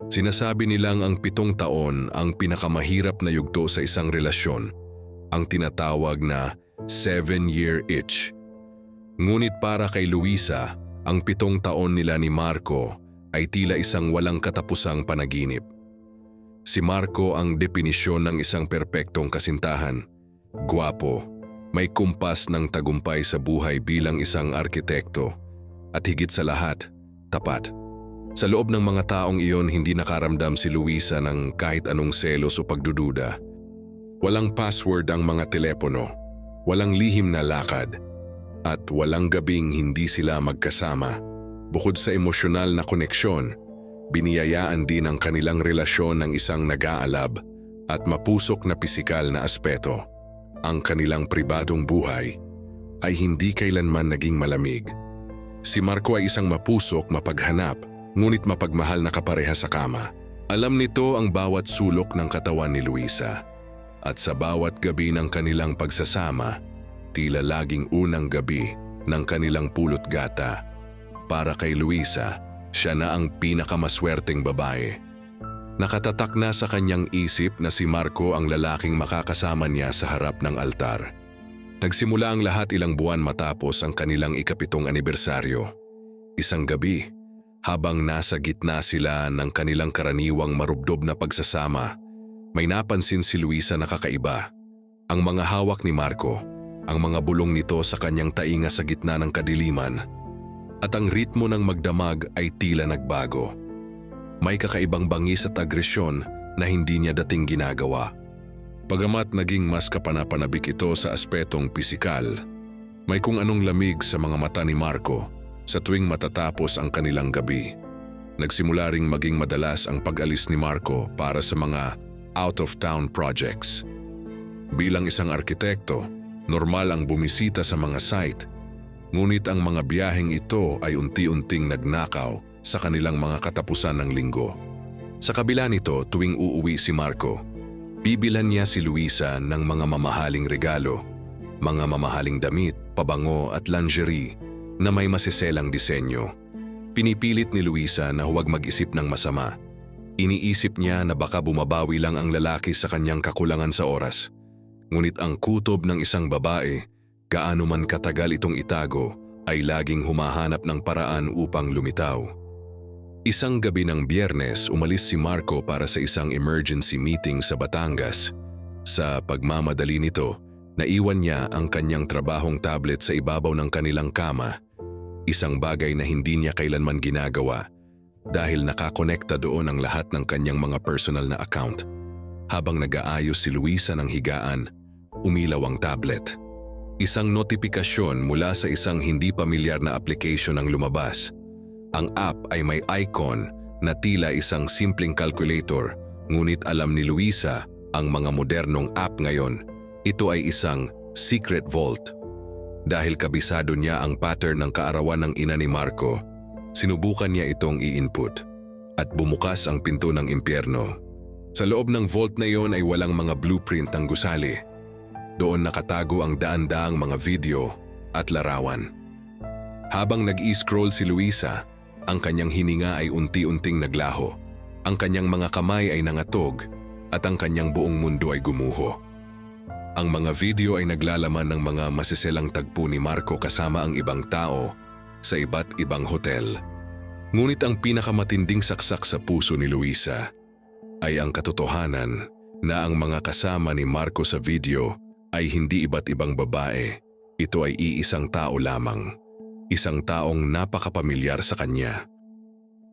Sinasabi nilang ang 7 taon ang pinakamahirap na yugto sa isang relasyon, ang tinatawag na 7-year itch. Ngunit para kay Luisa, ang 7 taon nila ni Marco ay tila isang walang katapusang panaginip. Si Marco ang definisyon ng isang perpektong kasintahan. Gwapo, may kumpas ng tagumpay sa buhay bilang isang arkitekto, at higit sa lahat, tapat. Sa loob ng mga taong iyon, hindi nakaramdam si Luisa ng kahit anong selos o pagdududa. Walang password ang mga telepono, walang lihim na lakad, at walang gabing hindi sila magkasama. Bukod sa emosyonal na koneksyon, biniyayaan din ang kanilang relasyon ng isang nag-aalab at mapusok na pisikal na aspeto. Ang kanilang pribadong buhay ay hindi kailanman naging malamig. Si Marco ay isang mapusok, mapaghanap, ngunit mapagmahal na kapareha sa kama. Alam nito ang bawat sulok ng katawan ni Luisa. At sa bawat gabi ng kanilang pagsasama, tila laging unang gabi ng kanilang pulot gata. Para kay Luisa, siya na ang pinakamaswerteng babae. Nakatatak na sa kanyang isip na si Marco ang lalaking makakasama niya sa harap ng altar. Nagsimula ang lahat ilang buwan matapos ang kanilang ika-7 anibersaryo. Isang gabi, habang nasa gitna sila ng kanilang karaniwang marubdob na pagsasama, may napansin si Luisa na kakaiba. Ang mga hawak ni Marco, ang mga bulong nito sa kanyang tainga sa gitna ng kadiliman, at ang ritmo ng magdamag ay tila nagbago. May kakaibang bangis at agresyon na hindi niya dating ginagawa. Pagamat naging mas kapanapanabik ito sa aspetong pisikal, may kung anong lamig sa mga mata ni Marco sa tuwing matatapos ang kanilang gabi. Nagsimula ring maging madalas ang pag-alis ni Marco para sa mga out-of-town projects. Bilang isang arkitekto, normal ang bumisita sa mga site, ngunit ang mga biyaheng ito ay unti-unting nagnakaw sa kanilang mga katapusan ng linggo. Sa kabila nito, tuwing uuwi si Marco, bibilhan niya si Luisa ng mga mamahaling regalo, mga mamahaling damit, pabango at lingerie na may masiselang disenyo. Pinipilit ni Luisa na huwag mag-isip ng masama. Iniisip niya na baka bumabawi lang ang lalaki sa kanyang kakulangan sa oras. Ngunit ang kutob ng isang babae, gaano man katagal itong itago, ay laging humahanap ng paraan upang lumitaw. Isang gabi ng Biyernes, umalis si Marco para sa isang emergency meeting sa Batangas. Sa pagmamadali nito, naiwan niya ang kanyang trabahong tablet sa ibabaw ng kanilang kama. Isang bagay na hindi niya kailanman ginagawa dahil nakakonekta doon ang lahat ng kanyang mga personal na account. Habang nag-aayos si Luisa ng higaan, umilaw ang tablet. Isang notifikasyon mula sa isang hindi pamilyar na application ang lumabas. Ang app ay may icon na tila isang simpleng calculator, ngunit alam ni Luisa ang mga modernong app ngayon. Ito ay isang secret vault. Dahil kabisado niya ang pattern ng kaarawan ng ina ni Marco, sinubukan niya itong i-input at bumukas ang pinto ng impyerno. Sa loob ng vault na iyon ay walang mga blueprint ng gusali. Doon nakatago ang daan-daang mga video at larawan. Habang nag-i-scroll si Luisa, ang kanyang hininga ay unti-unting naglaho. Ang kanyang mga kamay ay nangatog at ang kanyang buong mundo ay gumuho. Ang mga video ay naglalaman ng mga masiselang tagpo ni Marco kasama ang ibang tao sa iba't ibang hotel. Ngunit ang pinakamatinding saksak sa puso ni Luisa ay ang katotohanan na ang mga kasama ni Marco sa video ay hindi iba't ibang babae. Ito ay iisang tao lamang. Isang taong napakapamilyar sa kanya.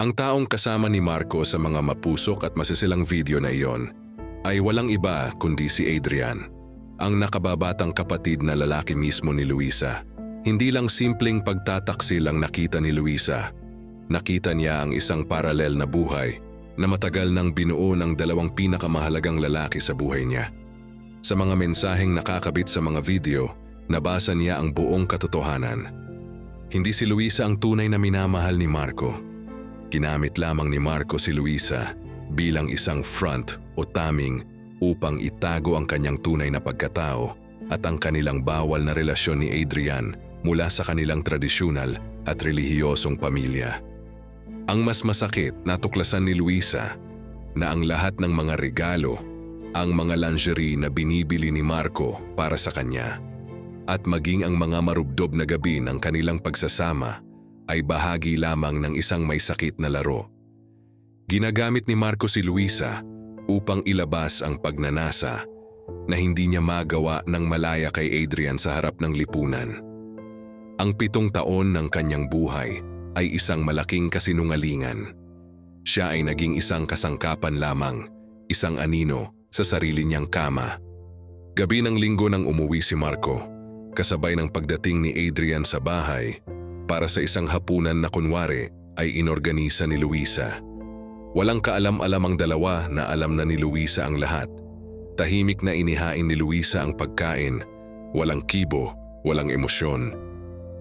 Ang taong kasama ni Marco sa mga mapusok at masisilang video na iyon ay walang iba kundi si Adrian, ang nakababatang kapatid na lalaki mismo ni Luisa. Hindi lang simpleng pagtataksil ang nakita ni Luisa. Nakita niya ang isang paralel na buhay na matagal nang binuo ng 2 pinakamahalagang lalaki sa buhay niya. Sa mga mensaheng nakakabit sa mga video, nabasa niya ang buong katotohanan. Hindi si Luisa ang tunay na minamahal ni Marco. Ginamit lamang ni Marco si Luisa bilang isang front o taming upang itago ang kanyang tunay na pagkatao at ang kanilang bawal na relasyon ni Adrian mula sa kanilang tradisyonal at relihiyosong pamilya. Ang mas masakit, natuklasan ni Luisa na ang lahat ng mga regalo, ang mga lingerie na binibili ni Marco para sa kanya, at maging ang mga marubdob na gabi ng kanilang pagsasama ay bahagi lamang ng isang may sakit na laro. Ginagamit ni Marco si Luisa upang ilabas ang pagnanasa na hindi niya magawa ng malaya kay Adrian sa harap ng lipunan. Ang 7 taon ng kanyang buhay ay isang malaking kasinungalingan. Siya ay naging isang kasangkapan lamang, isang anino sa sarili niyang kama. Gabi ng Linggo nang umuwi si Marco, kasabay ng pagdating ni Adrian sa bahay para sa isang hapunan na kunwari ay inorganisa ni Luisa. Walang kaalam-alam ang dalawa na alam na ni Luisa ang lahat. Tahimik na inihain ni Luisa ang pagkain, walang kibo, walang emosyon.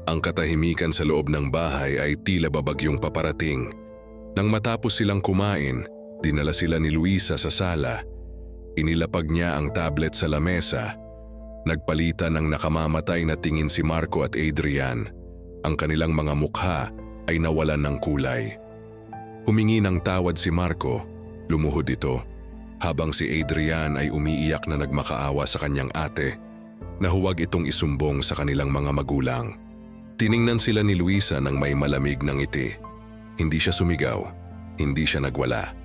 Ang katahimikan sa loob ng bahay ay tila babagyong paparating. Nang matapos silang kumain, dinala sila ni Luisa sa sala. Inilapag niya ang tablet sa lamesa. Nagpalitan ng nakamamatay na tingin si Marco at Adrian. Ang kanilang mga mukha ay nawalan ng kulay. Humingi ng tawad si Marco, lumuhod ito, habang si Adrian ay umiiyak na nagmakaawa sa kanyang ate na huwag itong isumbong sa kanilang mga magulang. Tiningnan sila ni Luisa ng may malamig na ngiti. Hindi siya sumigaw, hindi siya nagwala.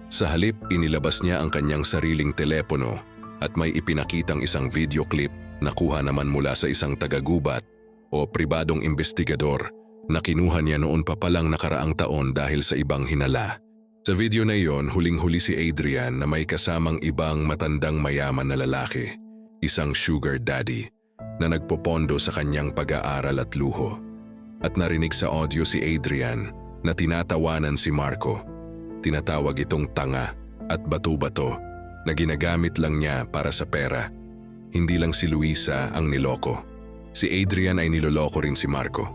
Sa halip, inilabas niya ang kanyang sariling telepono at may ipinakitang isang video clip na kuha naman mula sa isang tagagubat o pribadong investigador na kinuha niya noon pa palang nakaraang taon dahil sa ibang hinala. Sa video na iyon, huling-huli si Adrian na may kasamang ibang matandang mayaman na lalaki, isang sugar daddy, na nagpopondo sa kanyang pag-aaral at luho. At narinig sa audio si Adrian na tinatawanan si Marco. Tinatawag itong tanga at bato-bato na ginagamit lang niya para sa pera. Hindi lang si Luisa ang niloko. Si Adrian ay niloloko rin si Marco.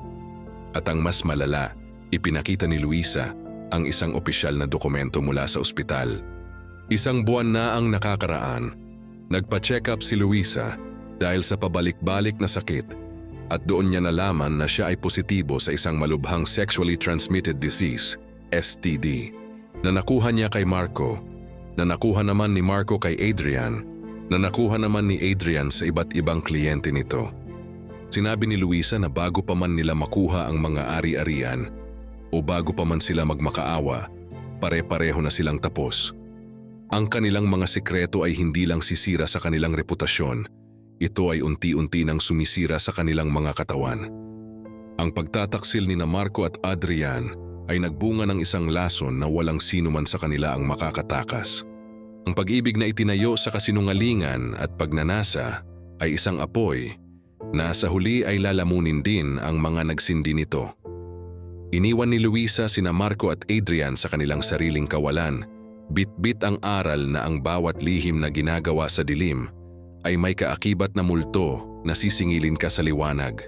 At ang mas malala, ipinakita ni Luisa ang isang opisyal na dokumento mula sa ospital. Isang buwan na ang nakakaraan. Nagpa-check up si Luisa dahil sa pabalik-balik na sakit at doon niya nalaman na siya ay positibo sa isang malubhang sexually transmitted disease, STD, na nakuha niya kay Marco, na nakuha naman ni Marco kay Adrian, na nakuha naman ni Adrian sa iba't ibang kliyente nito. Sinabi ni Luisa na bago pa man nila makuha ang mga ari-arian o bago pa man sila magmakaawa, pare-pareho na silang tapos. Ang kanilang mga sikreto ay hindi lang sisira sa kanilang reputasyon, ito ay unti-unti nang sumisira sa kanilang mga katawan. Ang pagtataksil ni Marco at Adrian ay nagbunga ng isang lason na walang sino man sa kanila ang makakatakas. Ang pag-ibig na itinayo sa kasinungalingan at pagnanasa ay isang apoy na sa huli ay lalamunin din ang mga nagsindi nito. Iniwan ni Luisa sina Marco at Adrian sa kanilang sariling kawalan, bit-bit ang aral na ang bawat lihim na ginagawa sa dilim ay may kaakibat na multo na sisingilin ka sa liwanag.